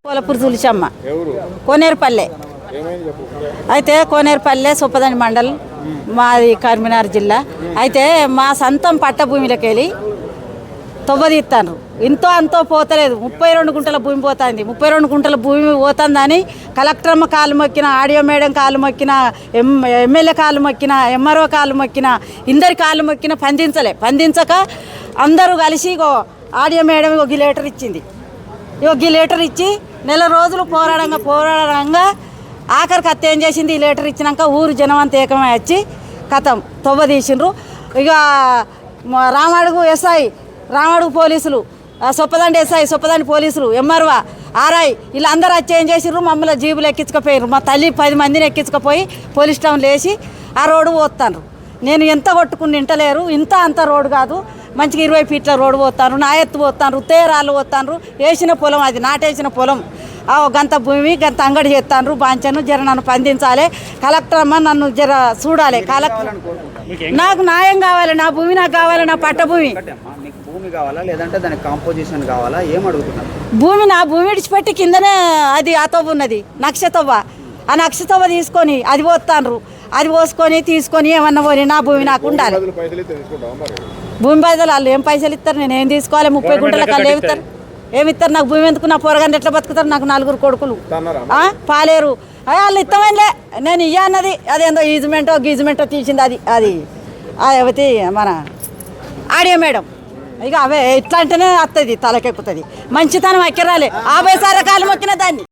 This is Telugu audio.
కోలపూర్ తులిచమ్మ కోనేరుపల్లె అయితే కోనేరుపల్లె సొప్పదండి మండలం మాది కరీంనగర్ జిల్లా అయితే మా సొంతం పట్ట భూమిలోకి వెళ్ళి తొవ్వదీస్తాను ఇంతో అంతో పోతలేదు 32 గుంటల భూమి పోతుంది 32 గుంటల భూమి పోతుందని కలెక్టర్మ్మ కాలు మొక్కిన ఆడియో మేడం కాలు మొక్కిన ఎమ్మెల్యే కాలు మొక్కిన ఎంఆర్ఓ కాలు మొక్కిన ఇందరి కాలు మొక్కిన పందించక అందరూ కలిసి ఆడియో మేడం ఒక లెటర్ ఇచ్చింది ఈ లెటర్ ఇచ్చి నెల రోజులు పోరాడంగా ఆఖరికి అత్త ఏం చేసింది ఈ లెటర్ ఇచ్చినాక ఊరు జనం అంతా ఏకమై వచ్చి కథం తొవ్వ తీసిండ్రు ఇక రామడుగు ఎస్ఐ రామడుగు పోలీసులు సొప్పదండి ఎస్ఐ సొప్పదండి పోలీసులు ఎంఆర్ఓ ఆర్ఐ వీళ్ళందరూ వచ్చి ఏం చేసిర్రు మమ్మల్ని జీబులు ఎక్కించుకుపోయారు మా తల్లి 10 మందిని ఎక్కించుకుపోయి పోలీస్ స్టేషన్ లేచి ఆ రోడ్డు పోతాను నేను ఎంత కొట్టుకుని ఇంటలేరు ఇంత అంత రోడ్డు కాదు మంచిగా 20 ఫీట్ల రోడ్డు పోతాను నా ఎత్తు పోతాను తేరాళ్ళు పోతాను వేసిన పొలం అది నాటేసిన పొలం గంత భూమి గంత అంగడి చేస్తాను బాంచను జర నన్ను పందించాలి కలెక్టర్ అమ్మ నన్ను జర చూడాలి కలెక్టర్ నాకు న్యాయం కావాలి నా భూమి నాకు కావాలి నా పట్ట భూమి భూమి కావాలా లేదంటే దానికి కాంపోజిషన్ కావాలా ఏం అడుగుతున్నారు భూమి నా భూమి విడిచిపెట్టి కిందనే అది ఆ తవ్వ ఉన్నది నక్షతవ్వ ఆ నక్షతవ్వ తీసుకొని అది పోతాను అది పోసుకొని తీసుకొని ఏమన్నా పోని నా భూమి నాకు ఉండాలి భూమి బదులు వాళ్ళు ఏం పైసలు ఇస్తారు నేను ఏం తీసుకోవాలి 30 గుంటల కళ్ళు ఏమిస్తారు నాకు భూమి ఎందుకు నా పోరగాన్ని ఎట్లా బతుకుతారు నాకు 4 కొడుకులు పాలేరు వాళ్ళు ఇస్తామనిలే నేను ఇయ్య అన్నది అదేందో గీజ్మెంటో తీసింది అది మన ఆడియో మేడం ఇక అవే ఇట్లా అంటేనే వస్తుంది తలకెక్కుతుంది మంచితనం ఎక్కరాలి 50 సార్లు కాలు మొక్కిన దాన్ని